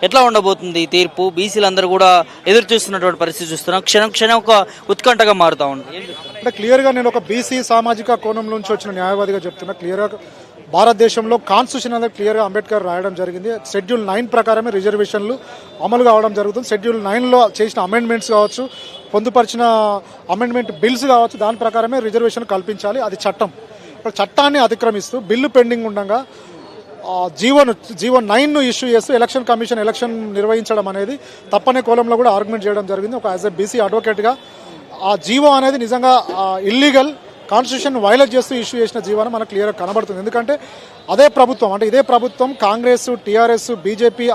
ఎట్లా ఉండబోతుంది ఈ తీర్పు? బీసీలందరూ కూడా ఎదురు చూస్తున్నటువంటి పరిస్థితి చూస్తున్నాం. క్షణం క్షణం ఒక ఉత్కంఠగా మారుతా ఉంది. అంటే క్లియర్గా నేను ఒక బీసీ సామాజిక కోణం నుంచి వచ్చిన న్యాయవాదిగా చెప్తున్నా. క్లియర్గా భారతదేశంలో కాన్స్టిట్యూషన్ అనేది క్లియర్గా అంబేద్కర్ రాయడం జరిగింది. షెడ్యూల్ 9 ప్రకారమే రిజర్వేషన్లు అమలు కావడం జరుగుతుంది. షెడ్యూల్ 9లో చేసిన అమెండ్మెంట్స్ కావచ్చు, పొందుపరిచిన అమెండ్మెంట్ బిల్స్ కావచ్చు, దాని ప్రకారమే రిజర్వేషన్ కల్పించాలి. అది చట్టం. ఇప్పుడు చట్టాన్ని అతిక్రమిస్తూ బిల్లు పెండింగ్ ఉండగా జీవో 9ను ఇష్యూ చేస్తూ ఎలక్షన్ కమిషన్ ఎలక్షన్ నిర్వహించడం అనేది తప్పనే కోలంలో కూడా ఆర్గ్యుమెంట్ చేయడం జరిగింది. ఒక యాజ్ ఎ బీసీ అడ్వకేట్గా ఆ జీవో అనేది నిజంగా ఇల్లీగల్, కాన్స్టిట్యూషన్ వైలేట్ చేస్తూ ఇష్యూ చేసిన జీవనం మనకు క్లియర్గా కనబడుతుంది. ఎందుకంటే అదే ప్రభుత్వం, అంటే ఇదే ప్రభుత్వం కాంగ్రెస్, టీఆర్ఎస్, బీజేపీ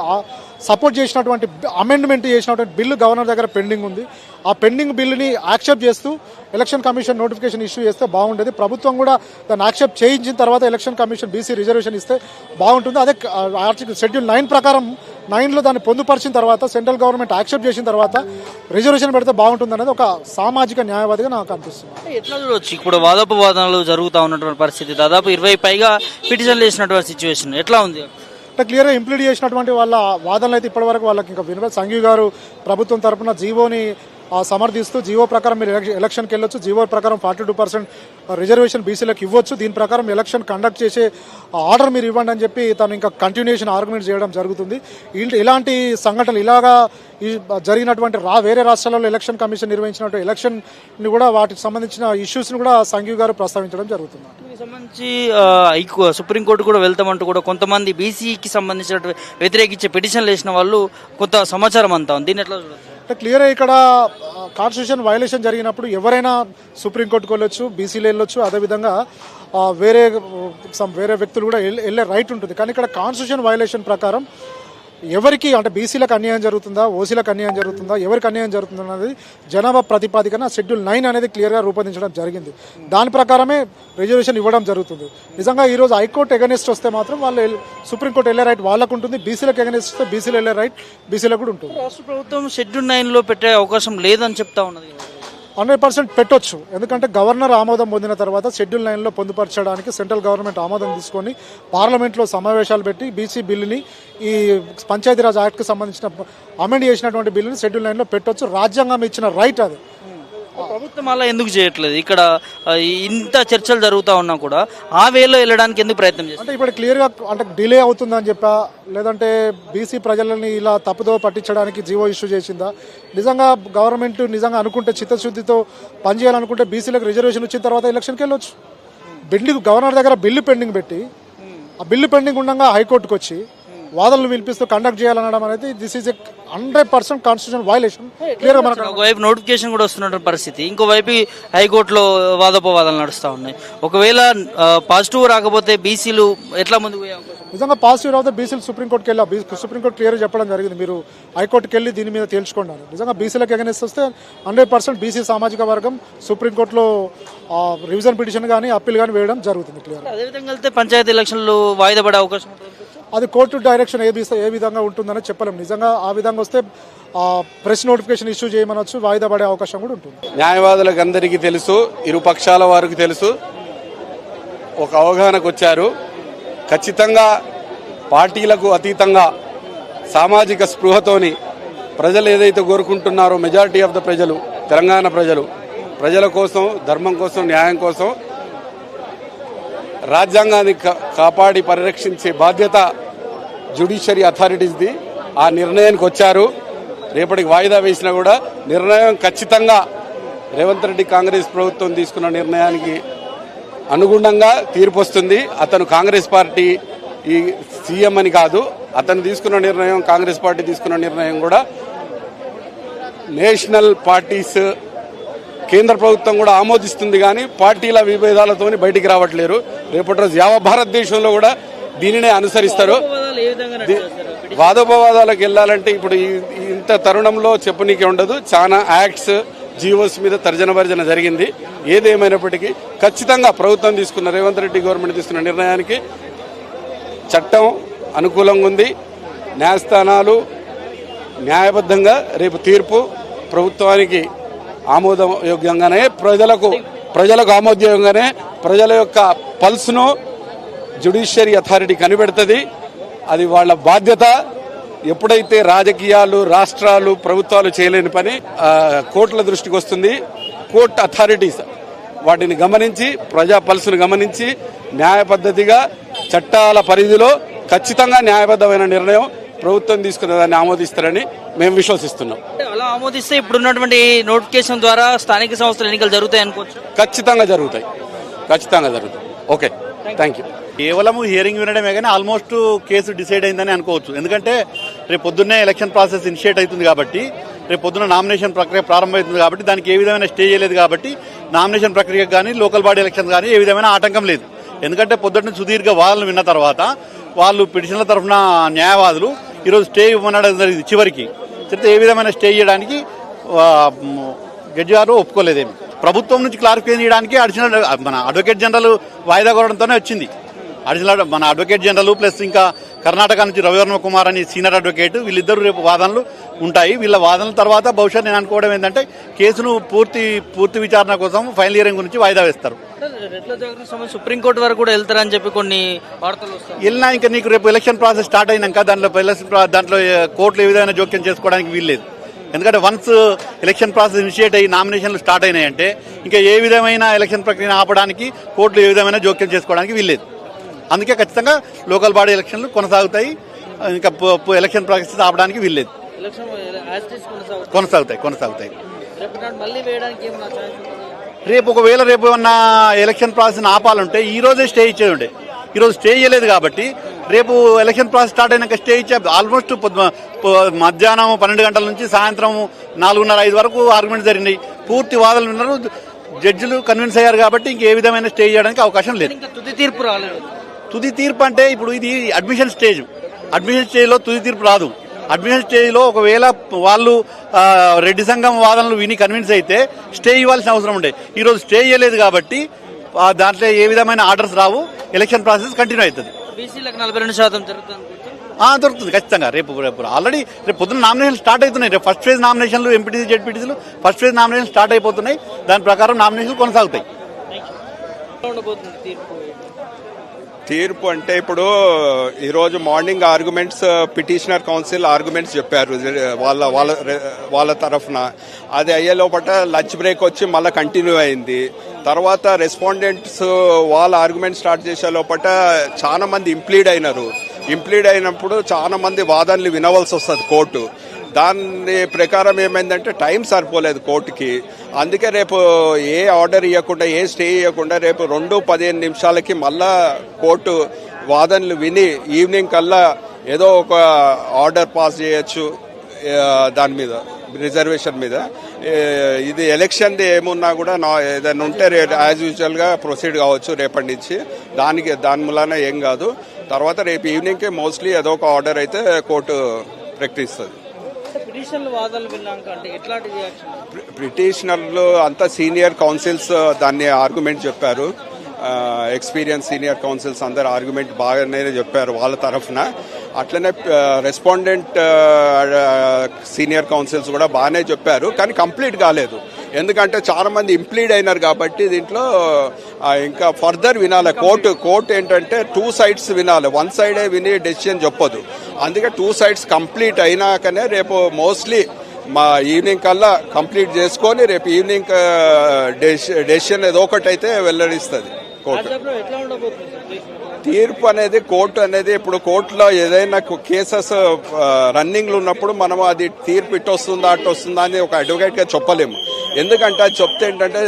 సపోర్ట్ చేసినటువంటి అమెండ్మెంట్ చేసినటువంటి బిల్లు గవర్నర్ దగ్గర పెండింగ్ ఉంది. ఆ పెండింగ్ బిల్లుని యాక్సెప్ట్ చేస్తూ ఎలక్షన్ కమిషన్ నోటిఫికేషన్ ఇష్యూ చేస్తే బాగుండేది. ప్రభుత్వం కూడా దాన్ని యాక్సెప్ట్ చేయించిన తర్వాత ఎలక్షన్ కమిషన్ బీసీ రిజర్వేషన్ ఇస్తే బాగుంటుంది. అదే ఆర్టికల్ షెడ్యూల్ 9 ప్రకారం 9లో దాన్ని పొందుపరిచిన తర్వాత సెంట్రల్ గవర్నమెంట్ యాక్సెప్ట్ చేసిన తర్వాత రిజర్వేషన్ పెడితే బాగుంటుంది అనేది ఒక సామాజిక న్యాయవాదిగా నాకు అనిపిస్తుంది. ఎట్లా చూడవచ్చు ఇప్పుడు వాదోపవాదనలు జరుగుతూ ఉన్నటువంటి పరిస్థితి, దాదాపు 20 పైగా పిటిషన్లు వేసినటువంటి సిచ్యువేషన్ ఎట్లా ఉంది? అంటే క్లియర్గా ఇంప్లీడ్ చేసినటువంటి వాళ్ళ వాదనలు అయితే ఇప్పటివరకు వాళ్ళకి ఇంకా వినలేదు. సంఘీ గారు ప్రభుత్వం తరఫున జీవోని సమర్థిస్తూ జీవో ప్రకారం మీరు ఎలక్షన్కి వెళ్ళొచ్చు, జీవో ప్రకారం 42% రిజర్వేషన్ బీసీలకు ఇవ్వచ్చు, దీని ప్రకారం ఎలక్షన్ కండక్ట్ చేసే ఆర్డర్ మీరు ఇవ్వండి అని చెప్పి తను ఇంకా కంటిన్యూషన్ ఆర్గ్యుమెంట్ చేయడం జరుగుతుంది. ఇలాంటి సంఘటనలు ఇలాగా జరిగినటువంటి వేరే రాష్ట్రాలలో ఎలక్షన్ కమిషన్ నిర్వహించినటువంటి ఎలక్షన్ని కూడా వాటికి సంబంధించిన ఇష్యూస్ని కూడా సంఘీ గారు ప్రస్తావించడం జరుగుతుంది. సంబంధించి సుప్రీంకోర్టు కూడా వెళ్తామంటూ కూడా కొంతమంది బీసీకి సంబంధించిన వ్యతిరేకించే పిటిషన్లు వేసిన వాళ్ళు కొంత సమాచారం అంతా ఉంది. దీన్ని ఎట్లా చూడవచ్చు? అంటే క్లియర్గా ఇక్కడ కాన్స్టిట్యూషన్ వైలేషన్ జరిగినప్పుడు ఎవరైనా సుప్రీంకోర్టుకు వెళ్ళొచ్చు, బీసీలు వెళ్ళొచ్చు, అదేవిధంగా వేరే వ్యక్తులు కూడా వెళ్ళే రైట్ ఉంటుంది. కానీ ఇక్కడ కాన్స్టిట్యూషన్ వైలేషన్ ప్రకారం ఎవరికి, అంటే బీసీలకు అన్యాయం జరుగుతుందా, ఓసీలకు అన్యాయం జరుగుతుందా, ఎవరికి అన్యాయం జరుగుతుందా అనేది జనాభా ప్రాతిపదికన షెడ్యూల్ 9 అనేది క్లియర్గా రూపొందించడం జరిగింది. దాని ప్రకారమే రిజర్వేషన్ ఇవ్వడం జరుగుతుంది. నిజంగా ఈరోజు హైకోర్టు ఎగనెస్ట్ వస్తే మాత్రం వాళ్ళు సుప్రీంకోర్టు వెళ్ళే రైట్ వాళ్ళకు ఉంటుంది, బీసీలకు ఎగనెస్ట్ వస్తే బీసీలు వెళ్ళే రైట్ బీసీలకు కూడా ఉంటుంది. రాష్ట్ర ప్రభుత్వం షెడ్యూల్ 9లో పెట్టే అవకాశం లేదని చెప్తా ఉన్నది. 100% పెట్టొచ్చు. ఎందుకంటే గవర్నర్ ఆమోదం పొందిన తర్వాత షెడ్యూల్ 9లో పొందుపరచడానికి సెంట్రల్ గవర్నమెంట్ ఆమోదం తీసుకొని పార్లమెంట్లో సమావేశాలు పెట్టి బీసీ బిల్లుని, ఈ పంచాయతీరాజ్ యాక్ట్కి సంబంధించిన అమెండ్ చేసినటువంటి బిల్లుని షెడ్యూల్ 9లో పెట్టొచ్చు. రాజ్యాంగం ఇచ్చిన రైట్ అది. ప్రభుత్వం అలా ఎందుకు చేయట్లేదు? ఇక్కడ ఇంత చర్చలు జరుగుతూ ఉన్నా కూడా ఆ వేలో వెళ్ళడానికి ఎందుకు ప్రయత్నం చేస్తారు? అంటే ఇప్పుడు క్లియర్గా అంటే డిలే అవుతుందని చెప్పా, లేదంటే బీసీ ప్రజలని ఇలా తప్పుదో పట్టించడానికి జీవో ఇష్యూ చేసిందా? నిజంగా గవర్నమెంట్ నిజంగా అనుకుంటే చిత్తశుద్ధితో పనిచేయాలనుకుంటే బీసీలకు రిజర్వేషన్ వచ్చిన తర్వాత ఎలక్షన్కి వెళ్ళొచ్చు. గవర్నర్ దగ్గర బిల్లు పెండింగ్ పెట్టి ఆ బిల్లు పెండింగ్ ఉండగా హైకోర్టుకు వచ్చి వాదనలు వినిపిస్తూ కండక్ట్ చేయాలనడం అనేది దిస్ ఈజ్ 100% కాన్స్టిట్యూషన్ వైలేషన్. క్లియర్గా మనకు ఒకవైపు నోటిఫికేషన్ కూడా వస్తున్న పరిస్థితి, ఇంకోవైపు హైకోర్టులో వాదోపవాదాలు నడుస్తూ ఉన్నాయి. ఒకవేళ పాజిటివ్ రాకపోతే బీసీలు ఎట్లా ముందుకు పోయే అవకాశం? నిజంగా పాజిటివ్ రాకపోతే బీసీలు సుప్రీంకోర్టుకి వెళ్ళి సుప్రీంకోర్టు క్లియర్గా చెప్పడం జరిగింది, మీరు హైకోర్టుకి వెళ్ళి దీని మీద తేల్చుకున్నారు. నిజంగా బీసీలకు ఎగనెస్ట్ వస్తే 100% బీసీ సామాజిక వర్గం సుప్రీంకోర్టులో రివిజన్ పిటిషన్ కానీ అప్పీల్ కానీ వేయడం జరుగుతుంది. క్లియర్. అదేవిధంగా వెళ్తే పంచాయతీ ఎలక్షన్లు వాయిదా పడే అవకాశం ఉంటుంది. అది కోర్టు డైరెక్షన్ ఏ విధంగా ఉంటుందని చెప్పలేము. నిజంగా ఆ విధంగా వస్తే ప్రెస్ నోటిఫికేషన్ ఇష్యూ చేయమనొచ్చు, వాయిదా పడే అవకాశం కూడా ఉంటుంది. న్యాయవాదులకు అందరికీ తెలుసు, ఇరు పక్షాల వారికి తెలుసు, ఒక అవగాహనకు వచ్చారు. ఖచ్చితంగా పార్టీలకు అతీతంగా సామాజిక స్పృహతోని ప్రజలు ఏదైతే కోరుకుంటున్నారో, మెజారిటీ ఆఫ్ ద ప్రజలు, తెలంగాణ ప్రజల కోసం, ధర్మం కోసం, న్యాయం కోసం రాజ్యాంగాన్ని కాపాడి పరిరక్షించే బాధ్యత జ్యుడిషియరీ అథారిటీస్ది. ఆ నిర్ణయానికి వచ్చారు. రేపటికి వాయిదా వేసినా కూడా నిర్ణయం ఖచ్చితంగా రేవంత్ రెడ్డి కాంగ్రెస్ ప్రభుత్వం తీసుకున్న నిర్ణయానికి అనుగుణంగా తీర్పు వస్తుంది. అతను కాంగ్రెస్ పార్టీ ఈ సీఎం అని కాదు, అతను తీసుకున్న నిర్ణయం, కాంగ్రెస్ పార్టీ తీసుకున్న నిర్ణయం కూడా నేషనల్ పార్టీస్, కేంద్ర ప్రభుత్వం కూడా ఆమోదిస్తుంది. కానీ పార్టీల విభేదాలతో బయటికి రావట్లేరు. రేపటి రోజు యావత్ భారతదేశంలో కూడా దీనినే అనుసరిస్తారు. వాదోపవాదాలకు వెళ్ళాలంటే ఇప్పుడు ఇంత తరుణంలో చెప్పనీకే ఉండదు. చాలా యాక్ట్స్, జీవోస్ మీద తర్జన భర్జన జరిగింది. ఏదేమైనప్పటికీ ఖచ్చితంగా ప్రభుత్వం తీసుకున్న, రేవంత్ రెడ్డి గవర్నమెంట్ తీసుకున్న నిర్ణయానికి చట్టం అనుకూలంగా ఉంది. న్యాయస్థానాలు న్యాయబద్ధంగా రేపు తీర్పు ప్రభుత్వానికి ఆమోదయోగ్యంగానే, ప్రజలకు ఆమోదయోగ్యంగానే ప్రజల యొక్క పల్స్ను జ్యుడిషియరీ అథారిటీ కనిపెడుతుంది. అది వాళ్ళ బాధ్యత. ఎప్పుడైతే రాజకీయాలు, రాష్ట్రాలు, ప్రభుత్వాలు చేయలేని పని కోర్టుల దృష్టికి వస్తుంది. కోర్టు అథారిటీస్ వాటిని గమనించి, ప్రజా పల్సును గమనించి న్యాయ పద్ధతిగా చట్టాల పరిధిలో ఖచ్చితంగా న్యాయబద్ధమైన నిర్ణయం ప్రభుత్వం తీసుకున్న దాన్ని ఆమోదిస్తారని మేము విశ్వసిస్తున్నాం. అలా ఆమోదిస్తే ఇప్పుడున్నటువంటి నోటిఫికేషన్ ద్వారా స్థానిక సంస్థల ఎన్నికలు జరుగుతాయి అనుకోవచ్చు. ఖచ్చితంగా జరుగుతాయి. Okay, thank you. కేవలం హియరింగ్ వినడమే కానీ ఆల్మోస్ట్ కేసు డిసైడ్ అయిందని అనుకోవచ్చు. ఎందుకంటే రేపు పొద్దున్నే ఎలక్షన్ ప్రాసెస్ ఇనిషియేట్ అవుతుంది కాబట్టి, రేపు పొద్దున్న నామినేషన్ ప్రక్రియ ప్రారంభమవుతుంది కాబట్టి, దానికి ఏ విధమైన స్టే చేయలేదు కాబట్టి నామినేషన్ ప్రక్రియకు కానీ, లోకల్ బాడీ ఎలక్షన్ కానీ ఏ విధమైన ఆటంకం లేదు. ఎందుకంటే పొద్దున్న సుదీర్ఘ వాదనలు విన్న తర్వాత వాళ్ళు పిటిషన్ల తరఫున న్యాయవాదులు ఈరోజు స్టే ఇవ్వమనడం జరిగింది. చివరికి ఏ విధమైన స్టే చేయడానికి జడ్జి గారు ఒప్పుకోలేదేమి. ప్రభుత్వం నుంచి క్లారిఫికేషన్ చేయడానికి అడిషనల్ మన అడ్వకేట్ జనరల్ వాయిదా కోరడంతోనే వచ్చింది. అడిషనల్ మన అడ్వకేట్ జనరల్ ప్లస్ ఇంకా కర్ణాటక నుంచి రవివర్మ కుమార్ అని సీనియర్ అడ్వకేట్, వీళ్ళిద్దరూ రేపు వాదనలు ఉంటాయి. వీళ్ళ వాదనల తర్వాత బహుశా నేను అనుకోవడం ఏంటంటే కేసును పూర్తి విచారణ కోసం ఫైనల్ హియరింగ్ గురించి వాయిదా వేస్తారు. సుప్రీంకోర్టు వరకు కూడా వెళ్తారని చెప్పి కొన్ని వార్తలు వస్తాయి. వెళ్ళినా ఇంకా నీకు రేపు ఎలక్షన్ ప్రాసెస్ స్టార్ట్ అయినాక దాంట్లో కోర్టులు ఏ విధమైన జోక్యం చేసుకోవడానికి వీల్లేదు. ఎందుకంటే వన్స్ ఎలక్షన్ ప్రాసెస్ ఇనిషియేట్ అయ్యి నామినేషన్లు స్టార్ట్ అయినాయంటే ఇంకా ఏ విధమైన ఎలక్షన్ ప్రక్రియను ఆపడానికి కోర్టులు ఏ విధమైన జోక్యం చేసుకోవడానికి వీల్లేదు. అందుకే ఖచ్చితంగా లోకల్ బాడీ ఎలక్షన్లు కొనసాగుతాయి. ఇంకా ఎలక్షన్ ప్రాసెస్ ఆపడానికి వీల్లేదు. కొనసాగుతాయి. రేపు ఒకవేళ రేపు ఏమన్నా ఎలక్షన్ ప్రాసెస్ ఆపాలంటే ఈ రోజే స్టే ఇచ్చేది ఉండే. ఈరోజు స్టే చేయలేదు కాబట్టి రేపు ఎలక్షన్ ప్రాసెస్ స్టార్ట్ అయినాక స్టే ఇచ్చే ఆల్మోస్ట్ మధ్యాహ్నం 12 గంటల నుంచి సాయంత్రం 4:30-5 వరకు ఆర్గ్యుమెంట్ జరిగినాయి. పూర్తి వాదనలు విన్నారు. జడ్జిలు కన్విన్స్ అయ్యారు కాబట్టి ఇంకే విధమైన స్టే చేయడానికి అవకాశం లేదు. తుది తీర్పు రాలేదు. తుది తీర్పు అంటే ఇప్పుడు ఇది అడ్మిషన్ స్టేజ్లో తుది తీర్పు రాదు. అడ్మిషన్ స్టేజ్లో ఒకవేళ వాళ్ళు రెడ్డి సంఘం వాదనలు విని కన్విన్స్ అయితే స్టే ఇవ్వాల్సిన అవసరం ఉండే. ఈరోజు స్టే చేయలేదు కాబట్టి దాంట్లో ఏ విధమైన ఆర్డర్స్ రావు. ఎలక్షన్ ప్రాసెస్ కంటిన్యూ అవుతుంది. బీసీలకు 42% దొరుకుతుంది ఖచ్చితంగా. రేపు ఆల్రెడీ రేపు పొద్దున్న నామినేషన్ స్టార్ట్ అవుతున్నాయి. రేపు ఫస్ట్ ఫేజ్ నామినేషన్లు ఎంపీటీసీ జెడ్పీటీసీలు ఫస్ట్ ఫేజ్ నామినేషన్ స్టార్ట్ అయిపోతున్నాయి. దాని ప్రకారం నామినేషన్లు కొనసాగుతాయి. తీర్పు అంటే ఇప్పుడు ఈరోజు morning arguments petitioner counsel arguments చెప్పారు వాళ్ళ తరఫున. అది అయ్యే లోపల లంచ్ బ్రేక్ వచ్చి మళ్ళీ కంటిన్యూ అయింది. తర్వాత రెస్పాండెంట్స్ వాళ్ళ ఆర్గ్యుమెంట్ స్టార్ట్ చేసే లోపల చాలా మంది ఇంప్లీడ్ అయినప్పుడు చాలా మంది వాదనలు వినవలసి వస్తుంది కోర్టు. దాని ప్రకారం ఏమైందంటే టైం సరిపోలేదు కోర్టుకి. అందుకే రేపు ఏ ఆర్డర్ ఇవ్వకుండా, ఏ స్టే ఇవ్వకుండా రేపు 2:15 నిమిషాలకి మళ్ళా కోర్టు వాదనలు విని ఈవినింగ్ కల్లా ఏదో ఒక ఆర్డర్ పాస్ చేయొచ్చు దాని మీద, రిజర్వేషన్ మీద. ఇది ఎలక్షన్ది ఏమున్నా కూడా ఏదైనా ఉంటే యాజ్ యూజువల్గా ప్రొసీడ్ కావచ్చు రేపటి నుంచి. దాని మూలన ఏం కాదు. తర్వాత రేపు ఈవినింగ్కి మోస్ట్లీ ఏదో ఒక ఆర్డర్ అయితే కోర్టు ప్రకటిస్తుంది. పిటిషనర్లు అంతా సీనియర్ కౌన్సిల్స్ దాన్ని ఆర్గ్యుమెంట్ చెప్పారు. ఎక్స్పీరియన్స్ సీనియర్ కౌన్సిల్స్ అందరు ఆర్గ్యుమెంట్ బాగానే చెప్పారు వాళ్ళ తరఫున. అట్లనే రెస్పాండెంట్ సీనియర్ కౌన్సిల్స్ కూడా బాగానే చెప్పారు. కానీ కంప్లీట్ కాలేదు. ఎందుకంటే చాలా మంది ఇంప్లీడ్ అయినారు కాబట్టి దీంట్లో ఇంకా ఫర్దర్ వినాలి. కోర్టు ఏంటంటే 2 sides వినాలి. 1 side విని డెసిషన్ చెప్పదు. అందుకే 2 sides కంప్లీట్ అయినాకనే రేపు మోస్ట్లీ మా ఈవినింగ్ కల్లా కంప్లీట్ చేసుకొని రేపు ఈవినింగ్ డెసిషన్ ఏదో ఒకటి అయితే వెల్లడిస్తుంది కోర్టు. తీర్పు అనేది కోర్టు అనేది ఇప్పుడు కోర్టులో ఏదైనా కేసెస్ రన్నింగ్లు ఉన్నప్పుడు మనం అది తీర్పు ఇటు వస్తుందా అటు వస్తుందా అని ఒక అడ్వకేట్గా చెప్పలేము. ఎందుకంటే అది చెప్తే ఏంటంటే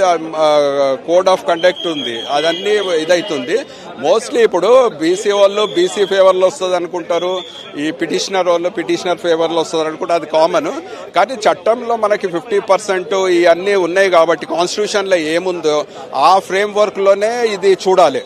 కోడ్ ఆఫ్ కండక్ట్ ఉంది, అదన్నీ ఇదవుతుంది. మోస్ట్లీ ఇప్పుడు బీసీ వాళ్ళు బీసీ ఫేవర్లో వస్తుంది అనుకుంటారు, ఈ పిటిషనర్ వాళ్ళు పిటిషనర్ ఫేవర్లో వస్తుంది అనుకుంటారు. అది కామన్. కానీ చట్టంలో మనకి 50% ఇవన్నీ ఉన్నాయి కాబట్టి కాన్స్టిట్యూషన్లో ఏముందో ఆ ఫ్రేమ్ వర్క్లోనే ఇది చూడాలి.